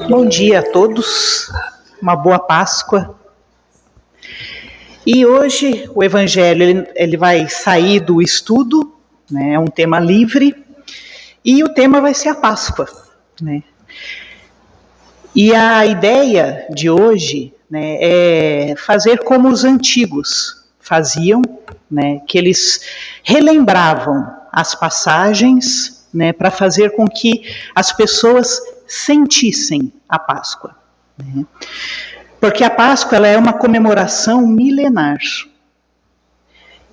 Bom dia a todos, uma boa Páscoa. E hoje o Evangelho ele vai sair do estudo, né? É um tema livre, e o tema vai ser a Páscoa, né? E a ideia de hoje, né, é fazer como os antigos faziam, né, que eles relembravam as passagens, né, para fazer com que as pessoas sentissem a Páscoa, né? Porque a Páscoa ela é uma comemoração milenar.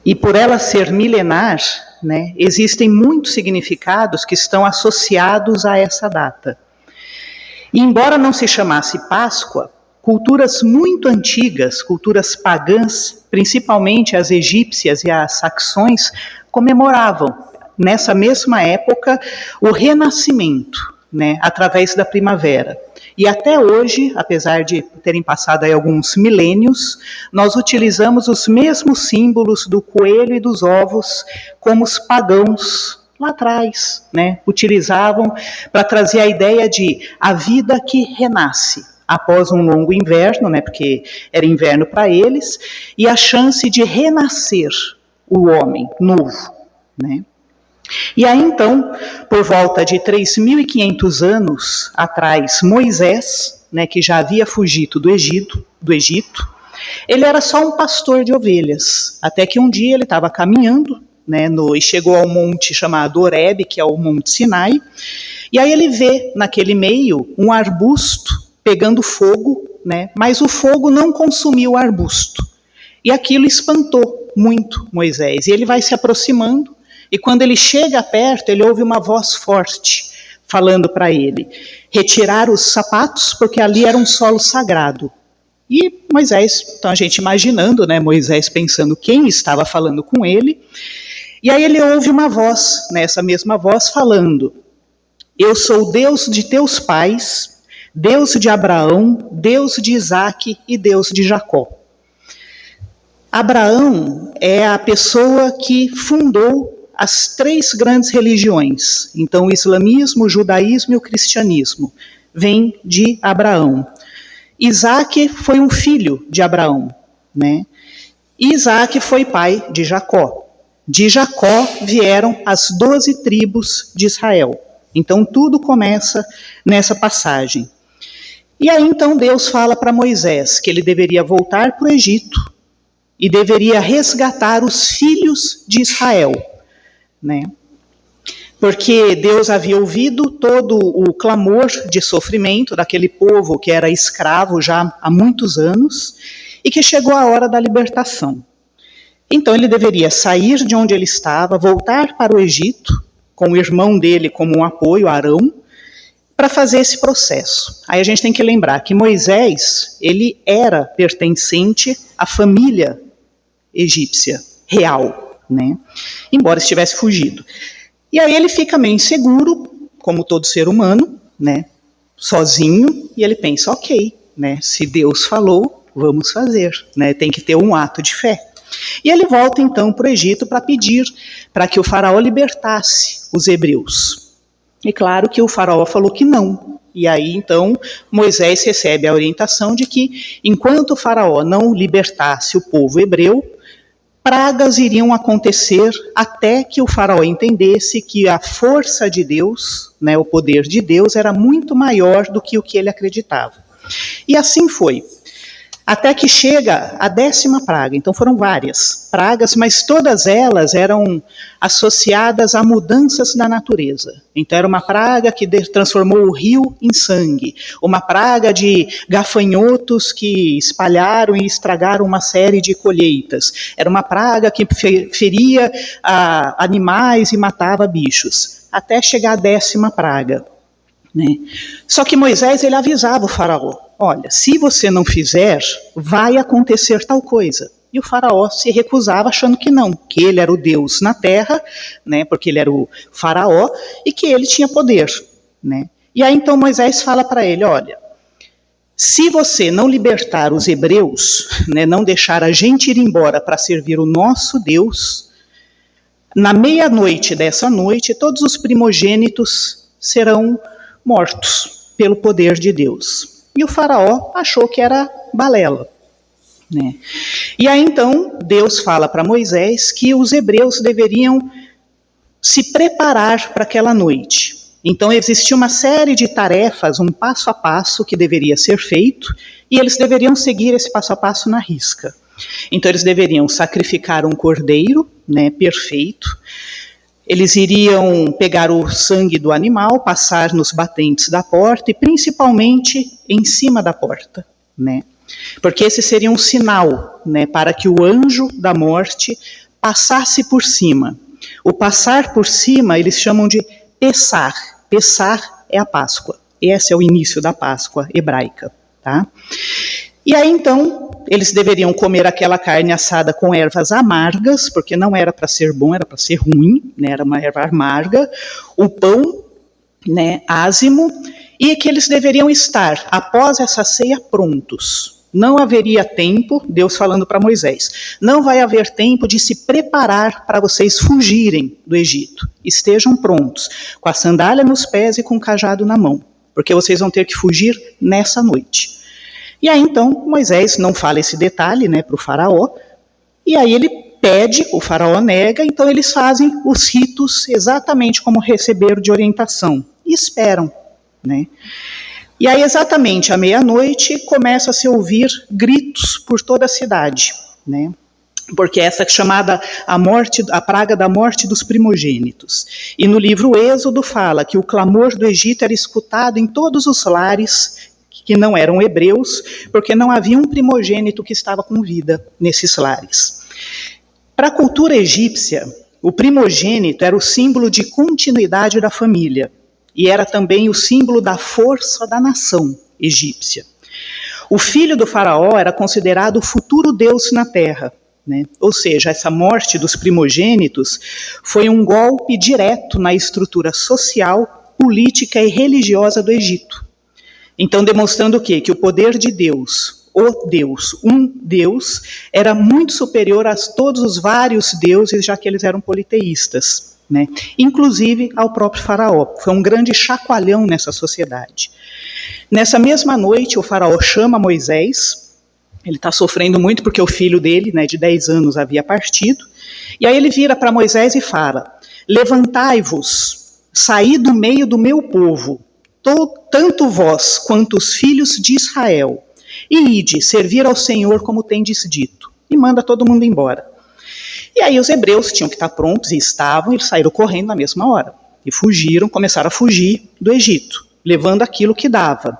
E por ela ser milenar, né, existem muitos significados que estão associados a essa data. E embora não se chamasse Páscoa, culturas muito antigas, culturas pagãs, principalmente as egípcias e as saxões, comemoravam, nessa mesma época, o renascimento, né, através da primavera. E até hoje, apesar de terem passado aí alguns milênios, nós utilizamos os mesmos símbolos do coelho e dos ovos como os pagãos lá atrás, né, utilizavam para trazer a ideia de a vida que renasce após um longo inverno, né, porque era inverno para eles, e a chance de renascer o homem novo, né. E aí então, por volta de 3.500 anos atrás, Moisés, né, que já havia fugido do Egito, ele era só um pastor de ovelhas, até que um dia ele estava caminhando, né, e chegou ao monte chamado Horebe, que é o Monte Sinai, e aí ele vê naquele meio um arbusto pegando fogo, né, mas o fogo não consumiu o arbusto. E aquilo espantou muito Moisés. E ele vai se aproximando, e quando ele chega perto, ele ouve uma voz forte falando para ele retirar os sapatos, porque ali era um solo sagrado. E Moisés, então a gente imaginando, né, Moisés pensando quem estava falando com ele, e aí ele ouve uma voz, né, essa mesma voz falando: eu sou o Deus de teus pais, Deus de Abraão, Deus de Isaque e Deus de Jacó. Abraão é a pessoa que fundou as 3 grandes religiões. Então, o islamismo, o judaísmo e o cristianismo vêm de Abraão. Isaque foi um filho de Abraão, né? E Isaque foi pai de Jacó. De Jacó vieram as 12 tribos de Israel. Então, tudo começa nessa passagem. E aí, então, Deus fala para Moisés que ele deveria voltar para o Egito e deveria resgatar os filhos de Israel, né? Porque Deus havia ouvido todo o clamor de sofrimento daquele povo que era escravo já há muitos anos e que chegou a hora da libertação. Então ele deveria sair de onde ele estava, voltar para o Egito, com o irmão dele como um apoio, Arão, para fazer esse processo. Aí a gente tem que lembrar que Moisés, ele era pertencente à família egípcia, real, né? Embora estivesse fugido. E aí ele fica meio inseguro, como todo ser humano, né? Sozinho, e ele pensa, ok, né? Se Deus falou, vamos fazer, né? Tem que ter um ato de fé. E ele volta então para o Egito para pedir para que o faraó libertasse os hebreus. E claro que o faraó falou que não. E aí então Moisés recebe a orientação de que enquanto o faraó não libertasse o povo hebreu, pragas iriam acontecer até que o faraó entendesse que a força de Deus, né, o poder de Deus, era muito maior do que o que ele acreditava. E assim foi. Até que chega a 10ª praga. Então foram várias pragas, mas todas elas eram associadas a mudanças na natureza. Então era uma praga que transformou o rio em sangue, uma praga de gafanhotos que espalharam e estragaram uma série de colheitas, era uma praga que feria animais e matava bichos, até chegar a 10ª praga, né? Só que Moisés ele avisava o faraó: olha, se você não fizer, vai acontecer tal coisa. E o faraó se recusava achando que não, que ele era o Deus na terra, né, porque ele era o faraó, e que ele tinha poder, né. E aí então Moisés fala para ele, olha, se você não libertar os hebreus, né, não deixar a gente ir embora para servir o nosso Deus, Na meia-noite dessa noite, todos os primogênitos serão mortos pelo poder de Deus. E o faraó achou que era balela, né? E aí então Deus fala para Moisés que os hebreus deveriam se preparar para aquela noite. Então existia uma série de tarefas, um passo a passo que deveria ser feito, e eles deveriam seguir esse passo a passo na risca. Então eles deveriam sacrificar um cordeiro, né, perfeito. Eles iriam pegar o sangue do animal, passar nos batentes da porta e principalmente em cima da porta, né? Porque esse seria um sinal, né, para que o anjo da morte passasse por cima. O passar por cima eles chamam de Pessar. Pessar é a Páscoa. Esse é o início da Páscoa hebraica, tá? E aí então eles deveriam comer aquela carne assada com ervas amargas, porque não era para ser bom, era para ser ruim, né? Era uma erva amarga. O pão, né, ázimo, e que eles deveriam estar após essa ceia prontos. Não haveria tempo, Deus falando para Moisés, não vai haver tempo de se preparar para vocês fugirem do Egito. Estejam prontos, com a sandália nos pés e com o cajado na mão, porque vocês vão ter que fugir nessa noite. E aí então Moisés não fala esse detalhe, né, para o faraó, e aí ele pede, o faraó nega, então eles fazem os ritos exatamente como receberam de orientação, e esperam, né? E aí, exatamente à meia-noite, começa a se ouvir gritos por toda a cidade, né? Porque essa é chamada a praga da morte dos primogênitos. E no livro Êxodo fala que o clamor do Egito era escutado em todos os lares que não eram hebreus, porque não havia um primogênito que estava com vida nesses lares. Para a cultura egípcia, o primogênito era o símbolo de continuidade da família. E era também o símbolo da força da nação egípcia. O filho do faraó era considerado o futuro Deus na terra, né? Ou seja, essa morte dos primogênitos foi um golpe direto na estrutura social, política e religiosa do Egito. Então, demonstrando o quê? Que o poder de Deus, o Deus, um Deus, era muito superior a todos os vários deuses, já que eles eram politeístas. Né? Inclusive ao próprio faraó. Foi um grande chacoalhão nessa sociedade. Nessa mesma noite, o faraó chama Moisés, ele está sofrendo muito porque o filho dele, né, de 10 anos, havia partido, e aí ele vira para Moisés e fala: levantai-vos, saí do meio do meu povo, tanto vós quanto os filhos de Israel, e ide servir ao Senhor como tendes dito, e manda todo mundo embora. E aí os hebreus tinham que estar prontos, e estavam, eles saíram correndo na mesma hora. E fugiram, começaram a fugir do Egito, levando aquilo que dava.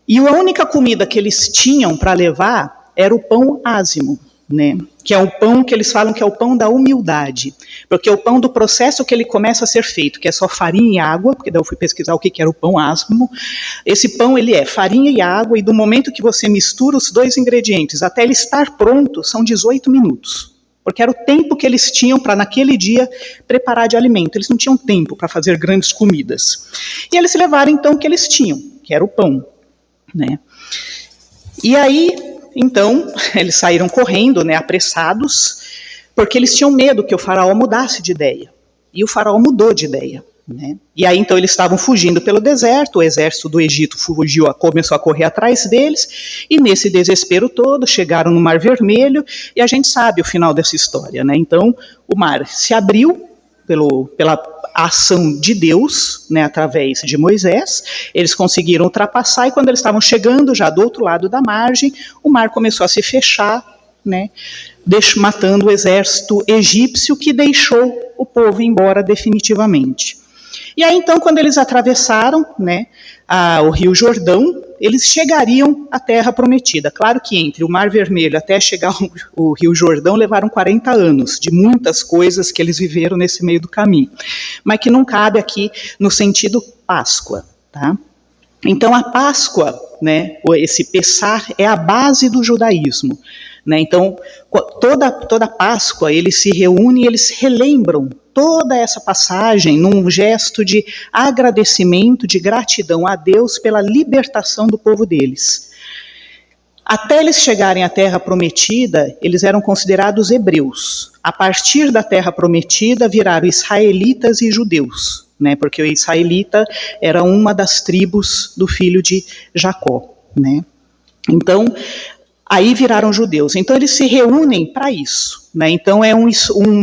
E a única comida que eles tinham para levar era o pão ázimo, né? Que é o pão que eles falam que é o pão da humildade. Porque é o pão do processo que ele começa a ser feito, que é só farinha e água, porque daí eu fui pesquisar o que era o pão ázimo. Esse pão, ele é farinha e água, e do momento que você mistura os dois ingredientes até ele estar pronto, são 18 minutos. Porque era o tempo que eles tinham para, naquele dia, preparar de alimento. Eles não tinham tempo para fazer grandes comidas. E eles levaram, então, o que eles tinham, que era o pão, né? E aí, então, eles saíram correndo, né, apressados, porque eles tinham medo que o faraó mudasse de ideia. E o faraó mudou de ideia. Né? E aí então eles estavam fugindo pelo deserto, o exército do Egito fugiu, começou a correr atrás deles, e nesse desespero todo chegaram no Mar Vermelho, e a gente sabe o final dessa história, né? Então o mar se abriu pela ação de Deus, né, através de Moisés, eles conseguiram ultrapassar, e quando eles estavam chegando já do outro lado da margem, o mar começou a se fechar, né, matando o exército egípcio, que deixou o povo embora definitivamente. E aí, então, quando eles atravessaram, né, o Rio Jordão, eles chegariam à Terra Prometida. Claro que entre o Mar Vermelho até chegar o Rio Jordão levaram 40 anos, de muitas coisas que eles viveram nesse meio do caminho, mas que não cabe aqui no sentido Páscoa, tá? Então, a Páscoa, né, esse Pessar, é a base do judaísmo. Né? Então, toda Páscoa, eles se reúnem e eles relembram toda essa passagem num gesto de agradecimento, de gratidão a Deus pela libertação do povo deles. Até eles chegarem à Terra Prometida, eles eram considerados hebreus. A partir da Terra Prometida, viraram israelitas e judeus, né? Porque o israelita era uma das tribos do filho de Jacó, né? Então, aí viraram judeus. Então, eles se reúnem para isso, né? Então, é um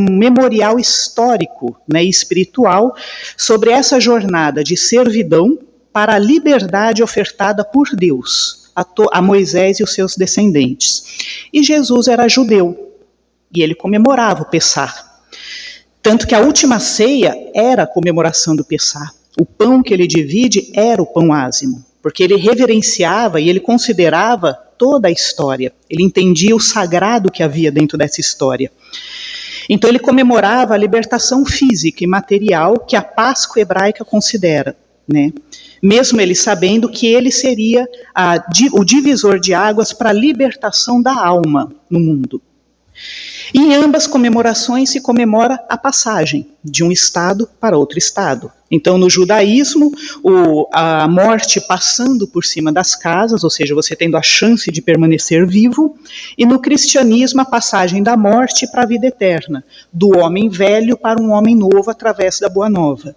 memorial histórico, né, espiritual sobre essa jornada de servidão para a liberdade ofertada por Deus a Moisés e os seus descendentes. E Jesus era judeu, e ele comemorava o Pessah. Tanto que a última ceia era a comemoração do Pessah. O pão que ele divide era o pão ázimo, porque ele reverenciava e ele considerava toda a história. Ele entendia o sagrado que havia dentro dessa história. Então ele comemorava a libertação física e material que a Páscoa hebraica considera, né? Mesmo ele sabendo que ele seria o divisor de águas para a libertação da alma no mundo. E em ambas comemorações se comemora a passagem de um estado para outro estado. Então, no judaísmo, a morte passando por cima das casas, ou seja, você tendo a chance de permanecer vivo, e no cristianismo, a passagem da morte para a vida eterna, do homem velho para um homem novo através da Boa Nova.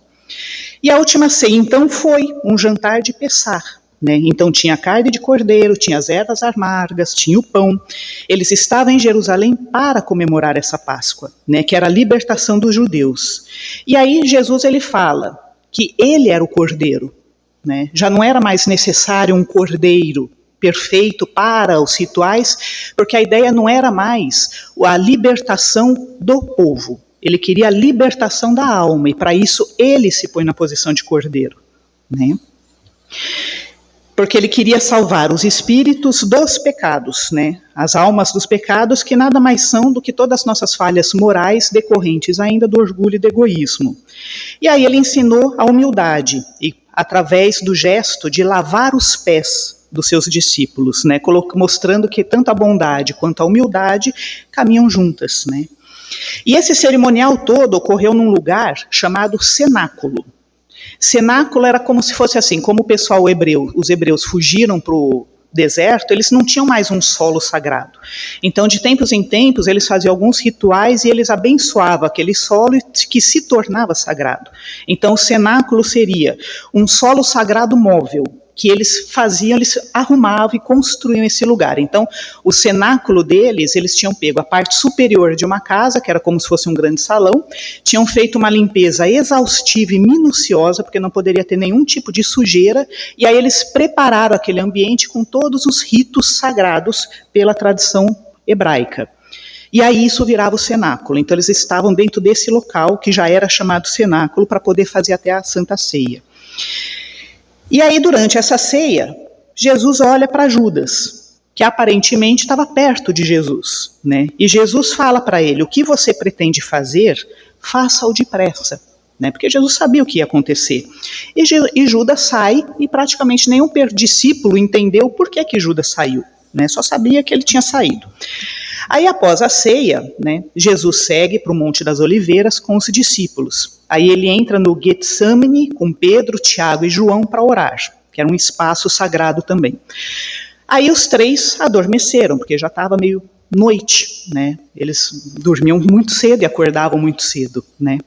E a última ceia, então, foi um jantar de Pessah, né? Então tinha carne de cordeiro, tinha as ervas amargas, tinha o pão. Eles estavam em Jerusalém para comemorar essa Páscoa, né? Que era a libertação dos judeus. E aí Jesus ele fala que ele era o cordeiro, né? Já não era mais necessário um cordeiro perfeito para os rituais, porque a ideia não era mais a libertação do povo. Ele queria a libertação da alma, e para isso ele se põe na posição de cordeiro, né? Porque ele queria salvar os espíritos dos pecados, né? As almas dos pecados, que nada mais são do que todas as nossas falhas morais decorrentes ainda do orgulho e do egoísmo. E aí ele ensinou a humildade, e através do gesto de lavar os pés dos seus discípulos, né? Mostrando que tanto a bondade quanto a humildade caminham juntas, né? E esse cerimonial todo ocorreu num lugar chamado cenáculo. Cenáculo era como se fosse assim, como o pessoal hebreu, os hebreus fugiram para o deserto, eles não tinham mais um solo sagrado. Então, de tempos em tempos, eles faziam alguns rituais e eles abençoavam aquele solo que se tornava sagrado. Então, o cenáculo seria um solo sagrado móvel, que eles faziam, eles arrumavam e construíam esse lugar. Então, o cenáculo deles, eles tinham pego a parte superior de uma casa, que era como se fosse um grande salão, tinham feito uma limpeza exaustiva e minuciosa, porque não poderia ter nenhum tipo de sujeira, e aí eles prepararam aquele ambiente com todos os ritos sagrados pela tradição hebraica. E aí isso virava o cenáculo. Então, eles estavam dentro desse local, que já era chamado cenáculo, para poder fazer até a Santa Ceia. E aí, durante essa ceia, Jesus olha para Judas, que aparentemente estava perto de Jesus, né? E Jesus fala para ele: o que você pretende fazer, faça-o depressa, né? Porque Jesus sabia o que ia acontecer. E Judas sai, e praticamente nenhum discípulo entendeu por que Judas saiu, né? Só sabia que ele tinha saído. Aí, após a ceia, né, Jesus segue para o Monte das Oliveiras com os discípulos. Aí ele entra no Getsemane com Pedro, Tiago e João para orar, que era um espaço sagrado também. Aí os três adormeceram, porque já estava meio noite, né? Eles dormiam muito cedo e acordavam muito cedo, né?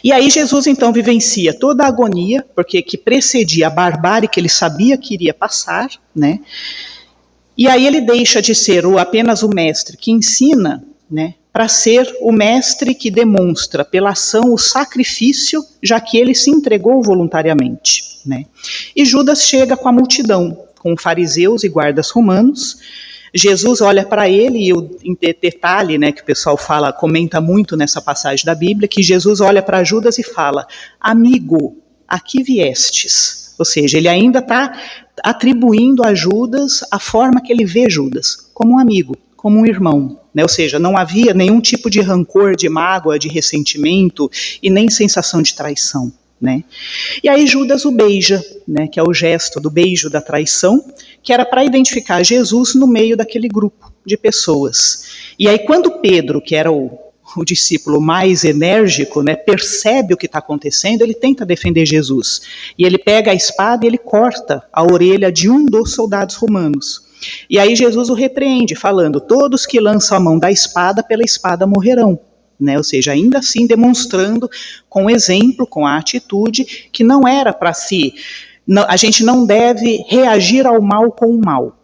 E aí Jesus então vivencia toda a agonia, porque que precedia a barbárie que ele sabia que iria passar, né? E aí ele deixa de ser apenas o mestre que ensina, né, para ser o mestre que demonstra pela ação o sacrifício, já que ele se entregou voluntariamente, né? E Judas chega com a multidão, com fariseus e guardas romanos. Jesus olha para ele, e o detalhe, né, que o pessoal comenta muito nessa passagem da Bíblia, que Jesus olha para Judas e fala: amigo, aqui viestes. Ou seja, ele ainda está atribuindo a Judas a forma que ele vê Judas, como um amigo, como um irmão, né? Ou seja, não havia nenhum tipo de rancor, de mágoa, de ressentimento e nem sensação de traição, né? E aí Judas o beija, né, que é o gesto do beijo da traição, que era para identificar Jesus no meio daquele grupo de pessoas. E aí quando Pedro, que era o discípulo mais enérgico, né, percebe o que está acontecendo, ele tenta defender Jesus. E ele pega a espada e ele corta a orelha de um dos soldados romanos. E aí Jesus o repreende, falando: todos que lançam a mão da espada, pela espada morrerão. Né? Ou seja, ainda assim demonstrando com exemplo, com a atitude, que não era para si, a gente não deve reagir ao mal com o mal.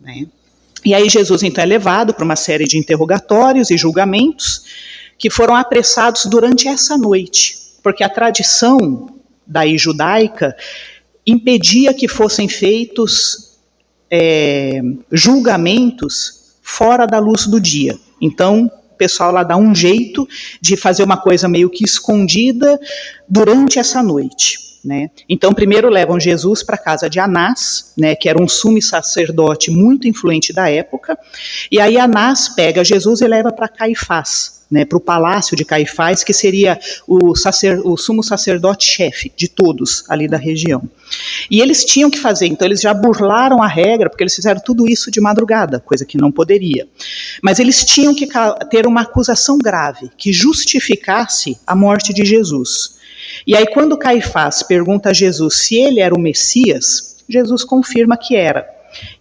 Né? E aí Jesus então é levado para uma série de interrogatórios e julgamentos que foram apressados durante essa noite, porque a tradição daí judaica impedia que fossem feitos julgamentos fora da luz do dia. Então, o pessoal lá dá um jeito de fazer uma coisa meio que escondida durante essa noite. Né? Então, primeiro levam Jesus para a casa de Anás, né, que era um sumo sacerdote muito influente da época, e aí Anás pega Jesus e leva para Caifás, né, para o palácio de Caifás, que seria o sumo sacerdote-chefe de todos ali da região. E eles tinham que fazer, então eles já burlaram a regra, porque eles fizeram tudo isso de madrugada, coisa que não poderia. Mas eles tinham que ter uma acusação grave, que justificasse a morte de Jesus. E aí quando Caifás pergunta a Jesus se ele era o Messias, Jesus confirma que era.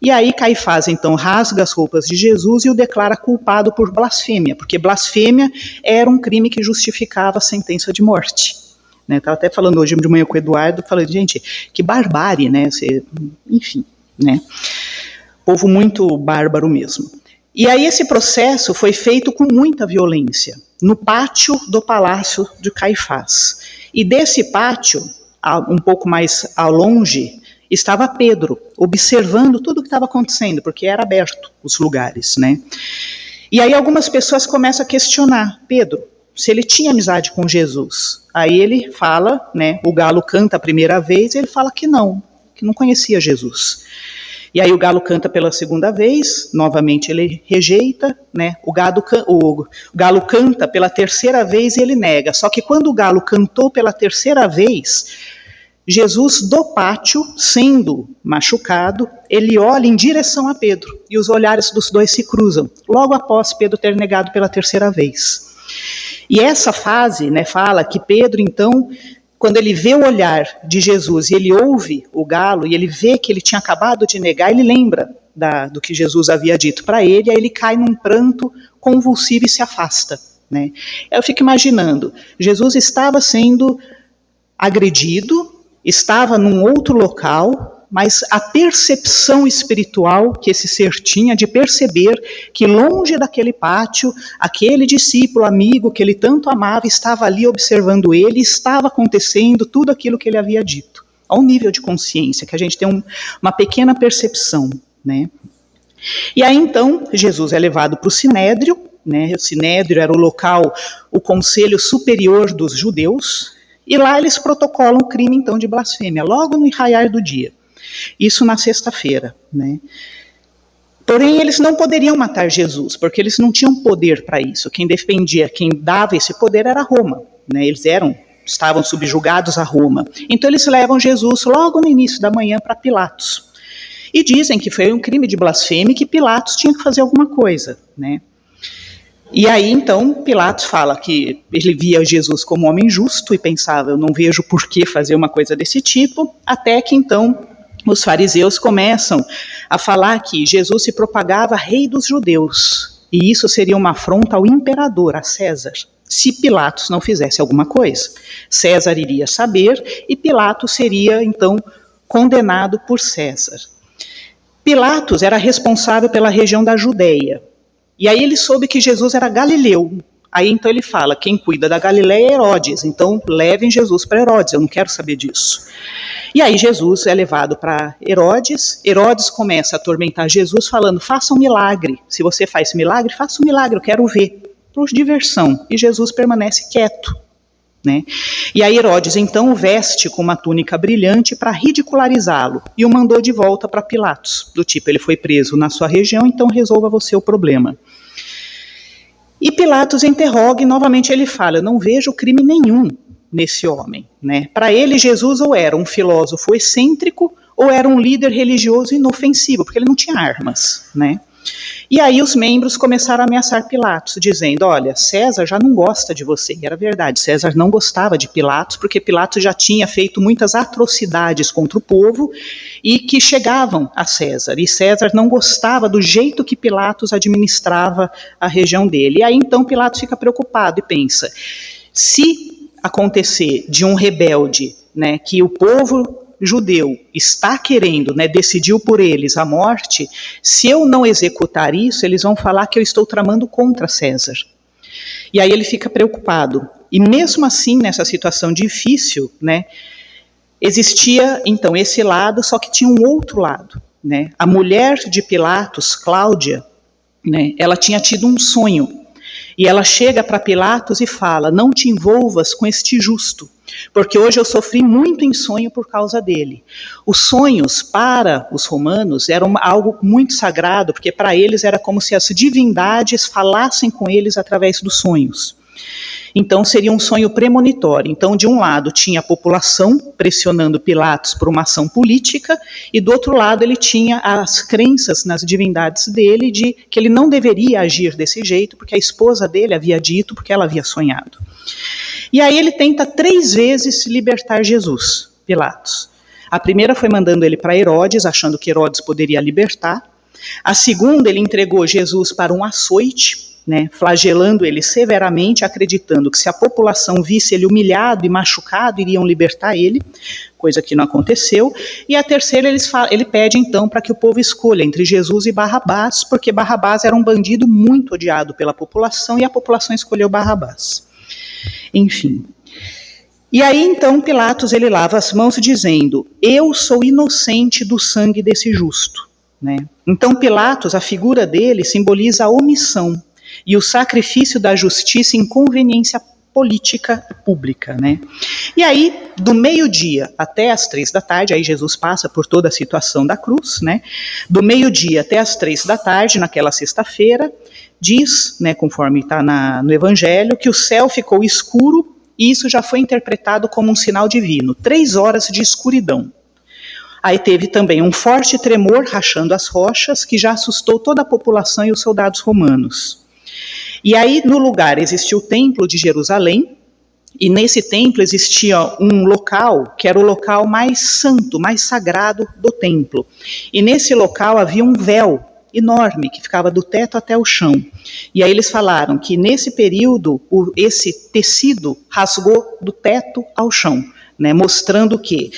E aí Caifás então rasga as roupas de Jesus e o declara culpado por blasfêmia, porque blasfêmia era um crime que justificava a sentença de morte. Estava até falando hoje de manhã com o Eduardo, falando, gente, que barbárie, né? Enfim, né? Povo muito bárbaro mesmo. E aí esse processo foi feito com muita violência, no pátio do palácio de Caifás. E desse pátio, um pouco mais ao longe, estava Pedro, observando tudo o que estava acontecendo, porque era aberto os lugares, né? E aí algumas pessoas começam a questionar Pedro, se ele tinha amizade com Jesus. Aí ele fala, né, o galo canta a primeira vez, e ele fala que não conhecia Jesus. E aí o galo canta pela segunda vez, novamente ele rejeita, né? O galo canta pela terceira vez e ele nega. Só que quando o galo cantou pela terceira vez, Jesus do pátio, sendo machucado, ele olha em direção a Pedro, e os olhares dos dois se cruzam, logo após Pedro ter negado pela terceira vez. E essa fase, né, fala que Pedro então, quando ele vê o olhar de Jesus e ele ouve o galo e ele vê que ele tinha acabado de negar, ele lembra do que Jesus havia dito para ele, aí ele cai num pranto convulsivo e se afasta. Né? Eu fico imaginando, Jesus estava sendo agredido, estava num outro local, mas a percepção espiritual que esse ser tinha de perceber que longe daquele pátio, aquele discípulo, amigo que ele tanto amava, estava ali observando ele, estava acontecendo tudo aquilo que ele havia dito. Há um nível de consciência, que a gente tem uma pequena percepção. Né? E aí então, Jesus é levado para o Sinédrio, né? O Sinédrio era o local, o conselho superior dos judeus, e lá eles protocolam o crime então de blasfêmia, logo no raiar do dia. Isso na sexta-feira, né? Porém, eles não poderiam matar Jesus, porque eles não tinham poder para isso. Quem defendia, quem dava esse poder era Roma, né? Eles estavam subjugados a Roma. Então eles levam Jesus logo no início da manhã para Pilatos. E dizem que foi um crime de blasfêmia e que Pilatos tinha que fazer alguma coisa, né? E aí, então, Pilatos fala que ele via Jesus como um homem justo e pensava, eu não vejo por que fazer uma coisa desse tipo, até que, então, os fariseus começam a falar que Jesus se propagava rei dos judeus, e isso seria uma afronta ao imperador, a César, se Pilatos não fizesse alguma coisa. César iria saber e Pilatos seria, então, condenado por César. Pilatos era responsável pela região da Judéia, e aí ele soube que Jesus era galileu. Aí então ele fala, quem cuida da Galileia é Herodes, então levem Jesus para Herodes, eu não quero saber disso. E aí Jesus é levado para Herodes, Herodes começa a atormentar Jesus falando, faça um milagre, se você faz milagre, faça um milagre, eu quero ver, por diversão. E Jesus permanece quieto. Né? E aí Herodes então o veste com uma túnica brilhante para ridicularizá-lo e o mandou de volta para Pilatos, do tipo, ele foi preso na sua região, então resolva você o problema. E Pilatos interroga e novamente ele fala, eu não vejo crime nenhum nesse homem. Né? Para ele Jesus ou era um filósofo excêntrico ou era um líder religioso inofensivo, porque ele não tinha armas. Né? E aí os membros começaram a ameaçar Pilatos, dizendo, olha, César já não gosta de você. E era verdade, César não gostava de Pilatos, porque Pilatos já tinha feito muitas atrocidades contra o povo e que chegavam a César. E César não gostava do jeito que Pilatos administrava a região dele. E aí então Pilatos fica preocupado e pensa, se acontecer de um rebelde, né, que o povo judeu está querendo, né, decidiu por eles a morte, se eu não executar isso, eles vão falar que eu estou tramando contra César. E aí ele fica preocupado. E mesmo assim, nessa situação difícil, né, existia então esse lado, só que tinha um outro lado, né? A mulher de Pilatos, Cláudia, né, ela tinha tido um sonho. E ela chega para Pilatos e fala, não te envolvas com este justo, porque hoje eu sofri muito em sonho por causa dele. Os sonhos, para os romanos, eram algo muito sagrado, porque para eles era como se as divindades falassem com eles através dos sonhos. Então seria um sonho premonitório. Então, de um lado tinha a população pressionando Pilatos por uma ação política, e do outro lado ele tinha as crenças nas divindades dele de que ele não deveria agir desse jeito, porque a esposa dele havia dito, porque ela havia sonhado. E aí ele tenta 3 vezes libertar Jesus, Pilatos. A primeira foi mandando ele para Herodes, achando que Herodes poderia libertar. A segunda, ele entregou Jesus para um açoite, né, flagelando ele severamente, acreditando que se a população visse ele humilhado e machucado, iriam libertar ele, coisa que não aconteceu. E a terceira, ele pede então para que o povo escolha entre Jesus e Barrabás, porque Barrabás era um bandido muito odiado pela população, e a população escolheu Barrabás. Enfim. E aí então Pilatos ele lava as mãos dizendo, eu sou inocente do sangue desse justo. Né? Então Pilatos, a figura dele simboliza a omissão e o sacrifício da justiça em conveniência política pública, né? E aí, do meio-dia até as 3 da tarde, aí Jesus passa por toda a situação da cruz, né? Do meio-dia até as 3 da tarde, naquela sexta-feira, diz, né, conforme está no Evangelho, que o céu ficou escuro, e isso já foi interpretado como um sinal divino, 3 horas de escuridão. Aí teve também um forte tremor rachando as rochas, que já assustou toda a população e os soldados romanos. E aí no lugar existia o templo de Jerusalém, e nesse templo existia um local que era o local mais santo, mais sagrado do templo. E nesse local havia um véu enorme que ficava do teto até o chão. E aí eles falaram que nesse período esse tecido rasgou do teto ao chão, né, mostrando que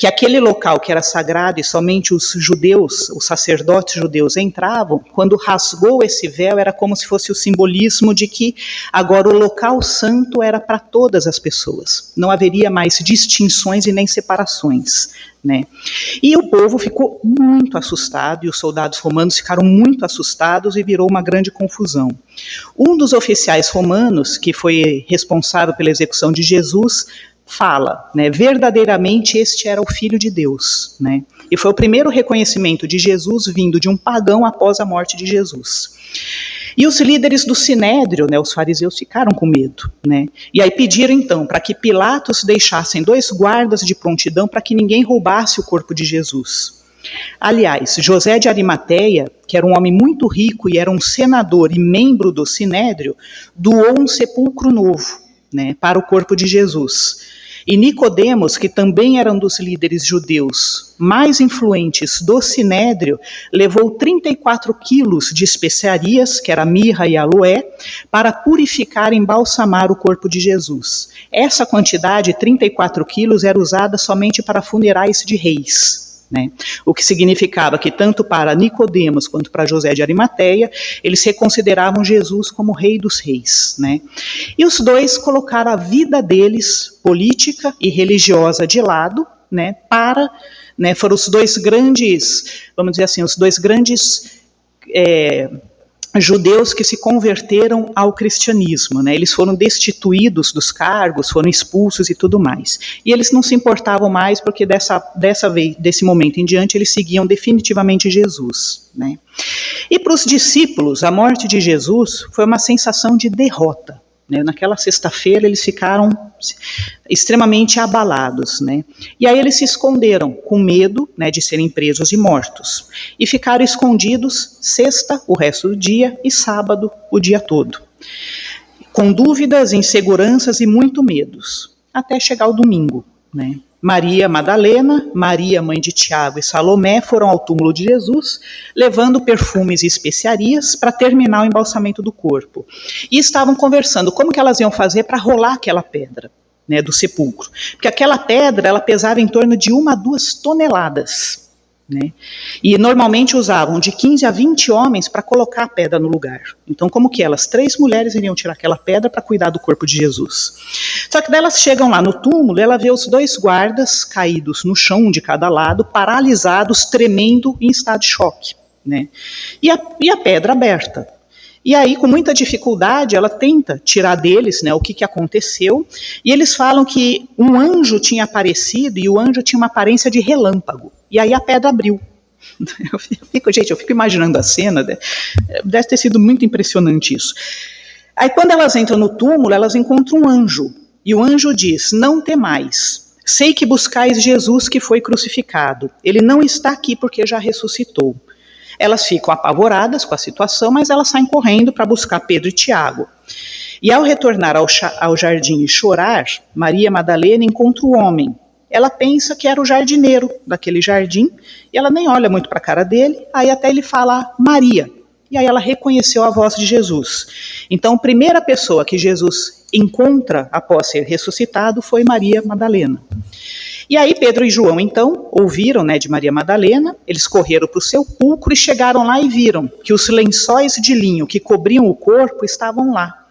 aquele local que era sagrado e somente os judeus, os sacerdotes judeus entravam, quando rasgou esse véu era como se fosse o simbolismo de que agora o local santo era para todas as pessoas, não haveria mais distinções e nem separações. Né? E o povo ficou muito assustado, e os soldados romanos ficaram muito assustados, e virou uma grande confusão. Um dos oficiais romanos, que foi responsável pela execução de Jesus, fala, né, verdadeiramente este era o Filho de Deus, né? E foi o primeiro reconhecimento de Jesus vindo de um pagão após a morte de Jesus. E os líderes do Sinédrio, né, os fariseus, ficaram com medo, né? E aí pediram então para que Pilatos deixassem 2 guardas de prontidão para que ninguém roubasse o corpo de Jesus. Aliás, José de Arimateia, que era um homem muito rico e era um senador e membro do Sinédrio, doou um sepulcro novo, né, para o corpo de Jesus. E Nicodemos, que também era um dos líderes judeus mais influentes do Sinédrio, levou 34 quilos de especiarias, que era mirra e aloé, para purificar e embalsamar o corpo de Jesus. Essa quantidade, 34 quilos, era usada somente para funerais de reis. Né? O que significava que tanto para Nicodemos quanto para José de Arimateia, eles reconsideravam Jesus como rei dos reis. Né? E os dois colocaram a vida deles, política e religiosa, de lado, né, foram os 2 grandes, vamos dizer assim, os 2 grandes judeus que se converteram ao cristianismo, né? Eles foram destituídos dos cargos, foram expulsos e tudo mais. E eles não se importavam mais, porque desse momento em diante eles seguiam definitivamente Jesus, né? E para os discípulos, a morte de Jesus foi uma sensação de derrota, né? Naquela sexta-feira eles ficaram extremamente abalados, né? E aí eles se esconderam com medo, né, de serem presos e mortos. E ficaram escondidos sexta, o resto do dia, e sábado, o dia todo. Com dúvidas, inseguranças e muito medos, até chegar o domingo, né? Maria Madalena, Maria, mãe de Tiago e Salomé foram ao túmulo de Jesus, levando perfumes e especiarias para terminar o embalsamento do corpo. E estavam conversando como que elas iam fazer para rolar aquela pedra, né, do sepulcro. Porque aquela pedra, ela pesava em torno de 1 a 2 toneladas. Né? E normalmente usavam de 15 a 20 homens para colocar a pedra no lugar. Então, como que elas? 3 mulheres iriam tirar aquela pedra para cuidar do corpo de Jesus. Só que daí elas chegam lá no túmulo, ela vê os 2 guardas caídos no chão, um de cada lado, paralisados, tremendo, em estado de choque. Né? E a pedra aberta. E aí, com muita dificuldade, ela tenta tirar deles, né, o que aconteceu, e eles falam que um anjo tinha aparecido e o anjo tinha uma aparência de relâmpago, e aí a pedra abriu. Eu fico imaginando a cena, deve ter sido muito impressionante isso. Aí quando elas entram no túmulo, elas encontram um anjo, e o anjo diz: não temais, sei que buscais Jesus que foi crucificado, ele não está aqui porque já ressuscitou. Elas ficam apavoradas com a situação, mas elas saem correndo para buscar Pedro e Tiago. E ao retornar ao jardim e chorar, Maria Madalena encontra o homem. Ela pensa que era o jardineiro daquele jardim, e ela nem olha muito para a cara dele, aí até ele fala Maria. E aí ela reconheceu a voz de Jesus. Então, a primeira pessoa que Jesus encontra após ser ressuscitado foi Maria Madalena. E aí Pedro e João, então, ouviram, né, de Maria Madalena, eles correram para o sepulcro e chegaram lá e viram que os lençóis de linho que cobriam o corpo estavam lá,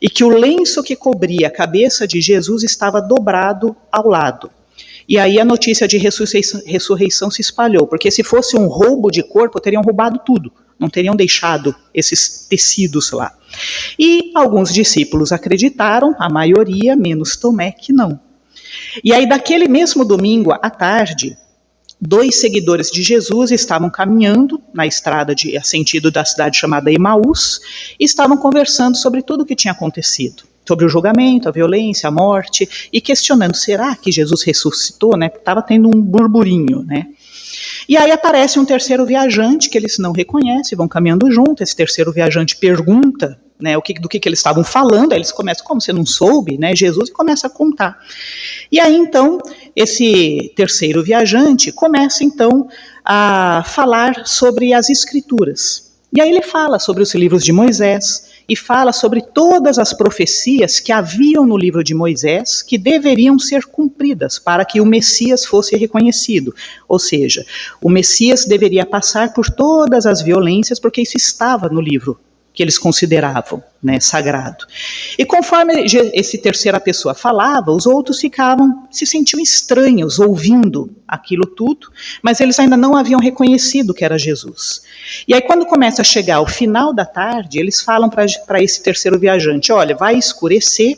e que o lenço que cobria a cabeça de Jesus estava dobrado ao lado. E aí a notícia de ressurreição se espalhou, porque se fosse um roubo de corpo, teriam roubado tudo, não teriam deixado esses tecidos lá. E alguns discípulos acreditaram, a maioria, menos Tomé, que não. E aí, daquele mesmo domingo à tarde, 2 seguidores de Jesus estavam caminhando na estrada a sentido da cidade chamada Emaús e estavam conversando sobre tudo o que tinha acontecido, sobre o julgamento, a violência, a morte, e questionando, será que Jesus ressuscitou? Né? Estava tendo um burburinho, né? E aí aparece um terceiro viajante que eles não reconhecem, vão caminhando junto. Esse terceiro viajante pergunta, né, do que eles estavam falando. Aí eles começam, como você não soube, né, Jesus, e começa a contar. E aí então esse terceiro viajante começa então a falar sobre as Escrituras. E aí ele fala sobre os livros de Moisés e fala sobre todas as profecias que haviam no livro de Moisés que deveriam ser cumpridas para que o Messias fosse reconhecido. Ou seja, o Messias deveria passar por todas as violências porque isso estava no livro que eles consideravam, né, sagrado. E conforme esse terceira pessoa falava, os outros se sentiam estranhos ouvindo aquilo tudo, mas eles ainda não haviam reconhecido que era Jesus. E aí quando começa a chegar o final da tarde, eles falam para esse terceiro viajante, olha, vai escurecer,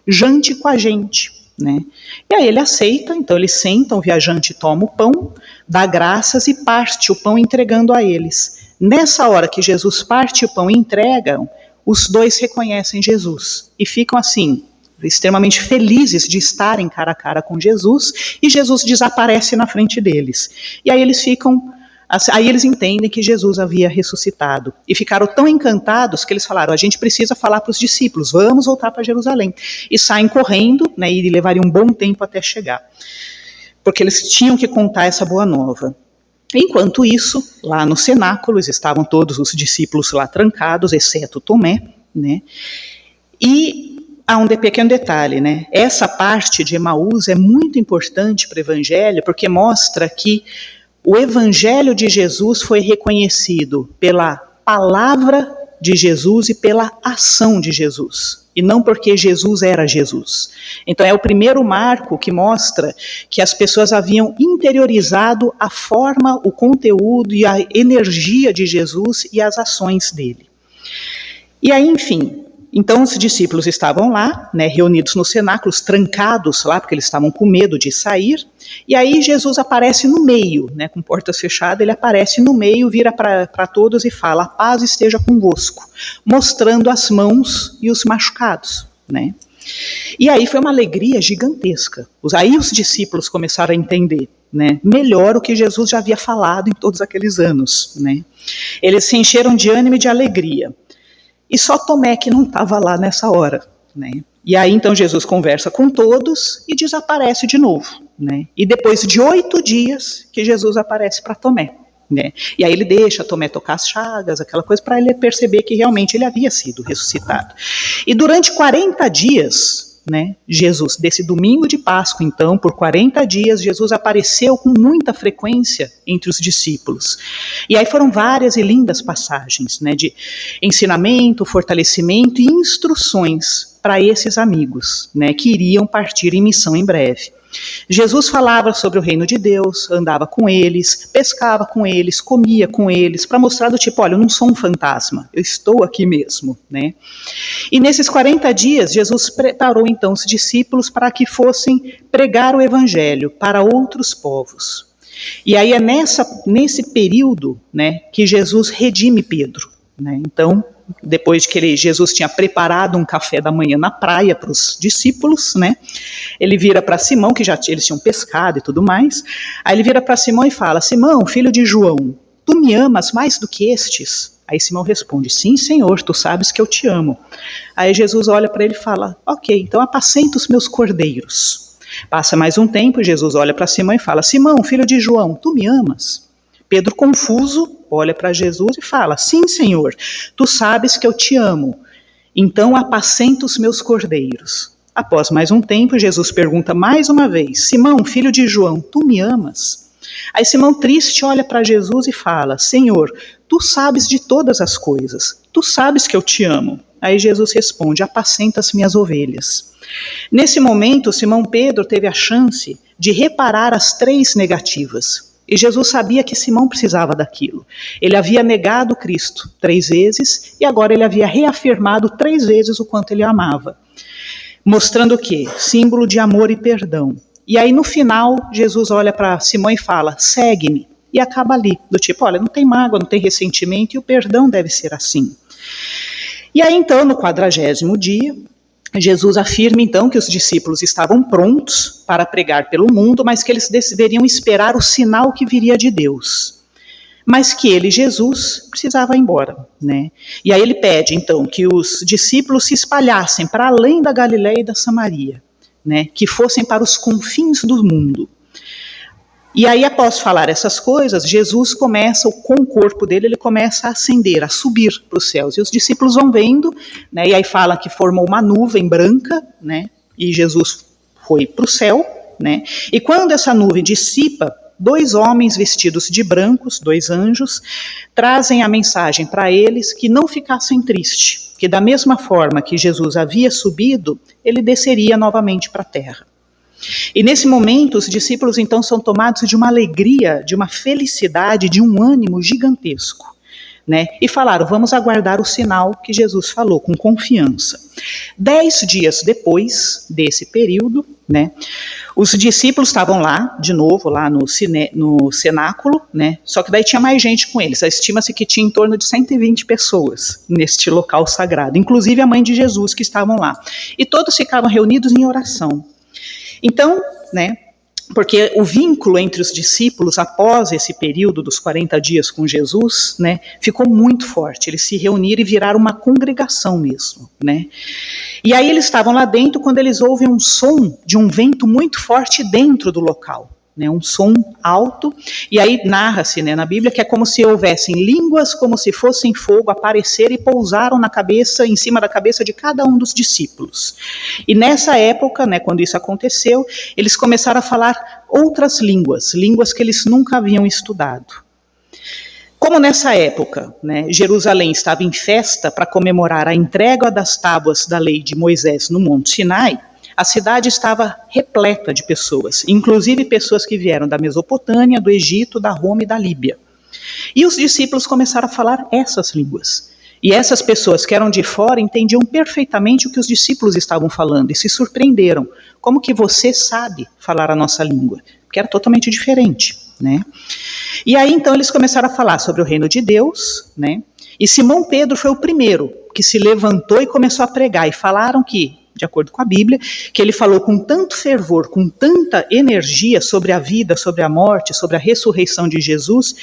jante com a gente. Né? E aí ele aceita, então eles sentam, o viajante toma o pão, dá graças e parte o pão entregando a eles. Nessa hora que Jesus parte o pão e entregam, os 2 reconhecem Jesus e ficam assim, extremamente felizes de estarem cara a cara com Jesus, e Jesus desaparece na frente deles. E aí eles entendem que Jesus havia ressuscitado e ficaram tão encantados que eles falaram, a gente precisa falar para os discípulos, vamos voltar para Jerusalém. E saem correndo, né, e levariam um bom tempo até chegar, porque eles tinham que contar essa boa nova. Enquanto isso, lá no cenáculo, estavam todos os discípulos lá trancados, exceto Tomé, né? E há um pequeno detalhe, né? Essa parte de Emaús é muito importante para o Evangelho, porque mostra que o Evangelho de Jesus foi reconhecido pela palavra de Jesus e pela ação de Jesus, e não porque Jesus era Jesus. Então é o primeiro marco que mostra que as pessoas haviam interiorizado a forma, o conteúdo e a energia de Jesus e as ações dele. E aí, enfim, então os discípulos estavam lá, né, reunidos no cenáculo, trancados lá, porque eles estavam com medo de sair, e aí Jesus aparece no meio, né, com portas fechadas, ele aparece no meio, vira para todos e fala, a paz esteja convosco, mostrando as mãos e os machucados. né? E aí foi uma alegria gigantesca. Aí os discípulos começaram a entender, né, melhor o que Jesus já havia falado em todos aqueles anos, né? Eles se encheram de ânimo e de alegria. E só Tomé que não estava lá nessa hora, né? E aí então Jesus conversa com todos e desaparece de novo, né? E depois de 8 dias que Jesus aparece para Tomé, né? E aí ele deixa Tomé tocar as chagas, aquela coisa, para ele perceber que realmente ele havia sido ressuscitado. E durante 40 dias, né, Jesus, desse domingo de Páscoa, então, por 40 dias, Jesus apareceu com muita frequência entre os discípulos. E aí foram várias e lindas passagens, né, de ensinamento, fortalecimento e instruções para esses amigos, né, que iriam partir em missão em breve. Jesus falava sobre o reino de Deus, andava com eles, pescava com eles, comia com eles, para mostrar do tipo, olha, eu não sou um fantasma, eu estou aqui mesmo, né? E nesses 40 dias, Jesus preparou então os discípulos para que fossem pregar o evangelho para outros povos. E aí é nesse período, né, que Jesus redime Pedro, né? Então, depois que Jesus tinha preparado um café da manhã na praia para os discípulos, né? Ele vira para Simão, que eles tinham pescado e tudo mais. Aí ele vira para Simão e fala: Simão, filho de João, tu me amas mais do que estes? Aí Simão responde: sim, Senhor, tu sabes que eu te amo. Aí Jesus olha para ele e fala: ok, então apacenta os meus cordeiros. Passa mais um tempo, Jesus olha para Simão e fala: Simão, filho de João, tu me amas? Pedro, confuso, olha para Jesus e fala: sim, Senhor, tu sabes que eu te amo, então apacenta os meus cordeiros. Após mais um tempo, Jesus pergunta mais uma vez: Simão, filho de João, tu me amas? Aí Simão, triste, olha para Jesus e fala: Senhor, tu sabes de todas as coisas, tu sabes que eu te amo. Aí Jesus responde: apacenta as minhas ovelhas. Nesse momento, Simão Pedro teve a chance de reparar as 3 negativas. E Jesus sabia que Simão precisava daquilo. Ele havia negado Cristo 3 vezes e agora ele havia reafirmado 3 vezes o quanto ele amava. Mostrando o quê? Símbolo de amor e perdão. E aí no final, Jesus olha para Simão e fala: segue-me. E acaba ali, do tipo, olha, não tem mágoa, não tem ressentimento e o perdão deve ser assim. E aí então, no 40º dia, Jesus afirma então que os discípulos estavam prontos para pregar pelo mundo, mas que eles deveriam esperar o sinal que viria de Deus. Mas que ele, Jesus, precisava ir embora, né? E aí ele pede então que os discípulos se espalhassem para além da Galileia e da Samaria, né? Que fossem para os confins do mundo. E aí, após falar essas coisas, Jesus começa, com o corpo dele, ele começa a ascender, a subir para os céus. E os discípulos vão vendo, né, e aí fala que formou uma nuvem branca, né, e Jesus foi para o céu, né, e quando essa nuvem dissipa, 2 homens vestidos de brancos, 2 anjos, trazem a mensagem para eles que não ficassem tristes, que da mesma forma que Jesus havia subido, ele desceria novamente para a terra. E nesse momento, os discípulos então são tomados de uma alegria, de uma felicidade, de um ânimo gigantesco, né? E falaram: vamos aguardar o sinal que Jesus falou, com confiança. 10 dias depois desse período, né, os discípulos estavam lá, de novo, lá no cenáculo, né? Só que daí tinha mais gente com eles. Estima-se que tinha em torno de 120 pessoas neste local sagrado, inclusive a mãe de Jesus que estavam lá. E todos ficavam reunidos em oração. Então, né, porque o vínculo entre os discípulos após esse período dos 40 dias com Jesus, né, ficou muito forte. Eles se reuniram e viraram uma congregação mesmo, né. E aí eles estavam lá dentro quando eles ouvem um som de um vento muito forte dentro do local, né, um som alto, e aí narra-se, né, na Bíblia que é como se houvessem línguas, como se fossem fogo, aparecer e pousaram na cabeça, em cima da cabeça de cada um dos discípulos. E nessa época, né, quando isso aconteceu, eles começaram a falar outras línguas, línguas que eles nunca haviam estudado. Como nessa época, né, Jerusalém estava em festa para comemorar a entrega das tábuas da lei de Moisés no Monte Sinai, a cidade estava repleta de pessoas, inclusive pessoas que vieram da Mesopotâmia, do Egito, da Roma e da Líbia. E os discípulos começaram a falar essas línguas. E essas pessoas que eram de fora entendiam perfeitamente o que os discípulos estavam falando e se surpreenderam. Como que você sabe falar a nossa língua? Porque era totalmente diferente, né? E aí então eles começaram a falar sobre o reino de Deus, né? E Simão Pedro foi o primeiro que se levantou e começou a pregar. E falaram que de acordo com a Bíblia, que ele falou com tanto fervor, com tanta energia sobre a vida, sobre a morte, sobre a ressurreição de Jesus,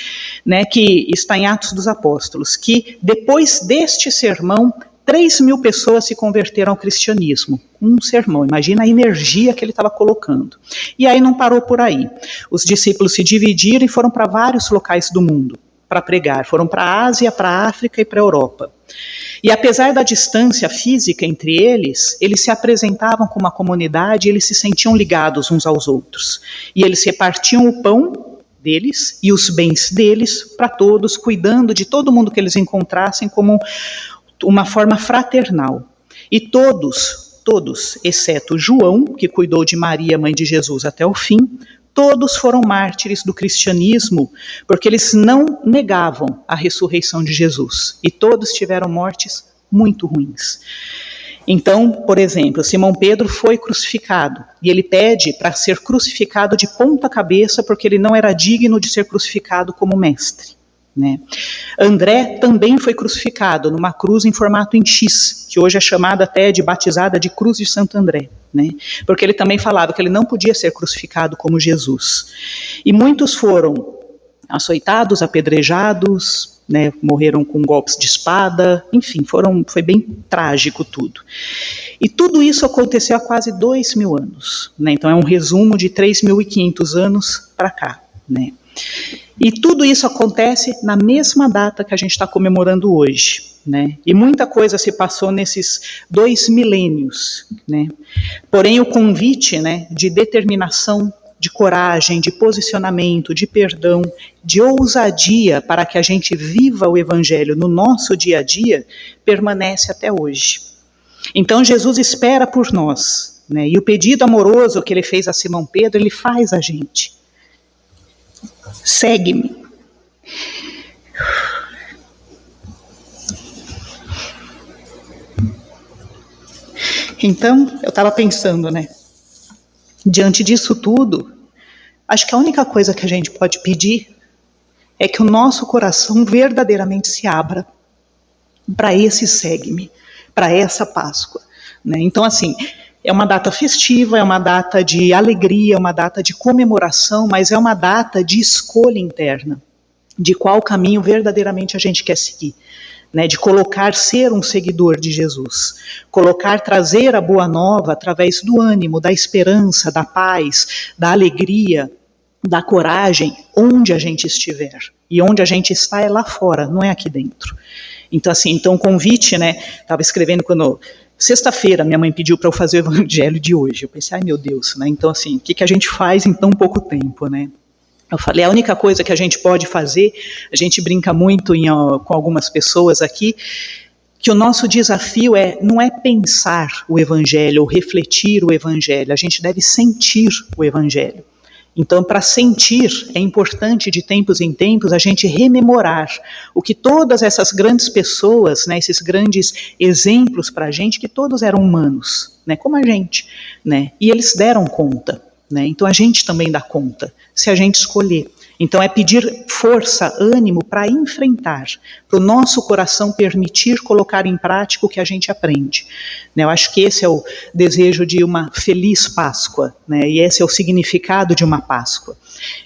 né, que está em Atos dos Apóstolos, que depois deste sermão, 3.000 pessoas se converteram ao cristianismo. Um sermão, imagina a energia que ele estava colocando. E aí não parou por aí. Os discípulos se dividiram e foram para vários locais do mundo para pregar. Foram para a Ásia, para a África e para a Europa. E apesar da distância física entre eles se apresentavam como uma comunidade, eles se sentiam ligados uns aos outros. E eles repartiam o pão deles e os bens deles para todos, cuidando de todo mundo que eles encontrassem como uma forma fraternal. E todos, exceto João, que cuidou de Maria, mãe de Jesus, até o fim, todos foram mártires do cristianismo, porque eles não negavam a ressurreição de Jesus. E todos tiveram mortes muito ruins. Então, por exemplo, Simão Pedro foi crucificado, e ele pede para ser crucificado de ponta cabeça, porque ele não era digno de ser crucificado como mestre. Né? André também foi crucificado numa cruz em formato em X, que hoje é chamada até de batizada de Cruz de Santo André, né? Porque ele também falava que ele não podia ser crucificado como Jesus. E muitos foram açoitados, apedrejados, né? Morreram com golpes de espada, enfim, foi bem trágico tudo. E tudo isso aconteceu há quase 2.000 anos, né? Então é um resumo de 3.500 anos para cá, né? E tudo isso acontece na mesma data que a gente está comemorando hoje, né? E muita coisa se passou nesses 2 milênios, né? Porém, o convite, né, de determinação, de coragem, de posicionamento, de perdão, de ousadia para que a gente viva o Evangelho no nosso dia a dia, permanece até hoje. Então, Jesus espera por nós, né? E o pedido amoroso que ele fez a Simão Pedro, ele faz a gente. Segue-me. Então, eu estava pensando, né? Diante disso tudo, acho que a única coisa que a gente pode pedir é que o nosso coração verdadeiramente se abra para esse segue-me, para essa Páscoa, né? Então, assim, é uma data festiva, é uma data de alegria, é uma data de comemoração, mas é uma data de escolha interna, de qual caminho verdadeiramente a gente quer seguir, né? De colocar ser um seguidor de Jesus, colocar trazer a boa nova através do ânimo, da esperança, da paz, da alegria, da coragem, onde a gente estiver. E onde a gente está é lá fora, não é aqui dentro. Então, assim, o convite, né? Estava escrevendo quando... Sexta-feira, minha mãe pediu para eu fazer o evangelho de hoje. Eu pensei, ai meu Deus, né? Então, assim, o que a gente faz em tão pouco tempo, né? Eu falei, a única coisa que a gente pode fazer, a gente brinca muito com algumas pessoas aqui, que o nosso desafio não é pensar o evangelho ou refletir o evangelho, a gente deve sentir o evangelho. Então, para sentir, é importante de tempos em tempos a gente rememorar o que todas essas grandes pessoas, né, esses grandes exemplos para a gente, que todos eram humanos, né, como a gente, né, e eles deram conta, né, então a gente também dá conta, se a gente escolher. Então é pedir força, ânimo para enfrentar, para o nosso coração permitir colocar em prática o que a gente aprende. Eu acho que esse é o desejo de uma feliz Páscoa, né? E esse é o significado de uma Páscoa.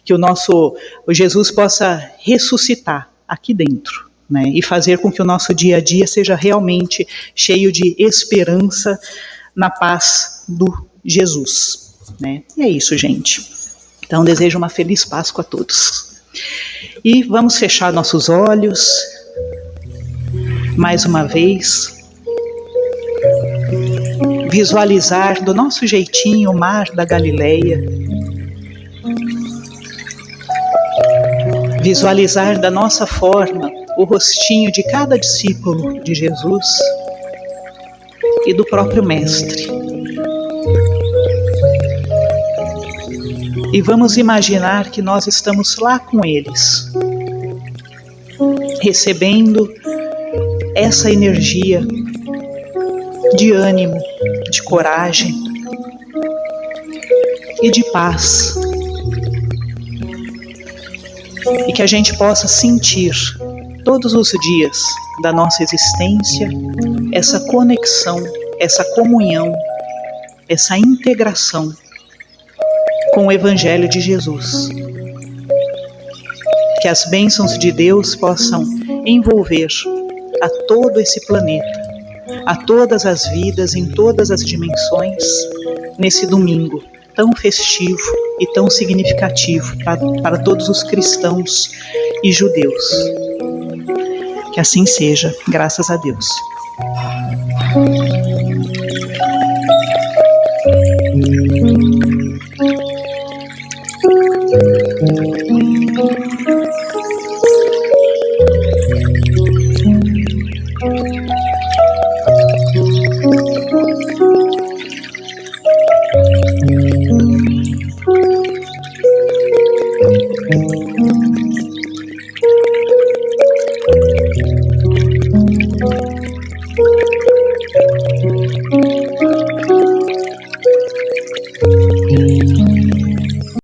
Que o Jesus possa ressuscitar aqui dentro, né? E fazer com que o nosso dia a dia seja realmente cheio de esperança na paz do Jesus, né? E é isso, gente. Então, desejo uma feliz Páscoa a todos. E vamos fechar nossos olhos, mais uma vez, visualizar do nosso jeitinho o mar da Galileia, visualizar da nossa forma o rostinho de cada discípulo de Jesus e do próprio Mestre. E vamos imaginar que nós estamos lá com eles, recebendo essa energia de ânimo, de coragem e de paz. E que a gente possa sentir todos os dias da nossa existência essa conexão, essa comunhão essa integração com o Evangelho de Jesus. Que as bênçãos de Deus possam envolver a todo esse planeta, a todas as vidas, em todas as dimensões, nesse domingo tão festivo e tão significativo para todos os cristãos e judeus. Que assim seja, graças a Deus.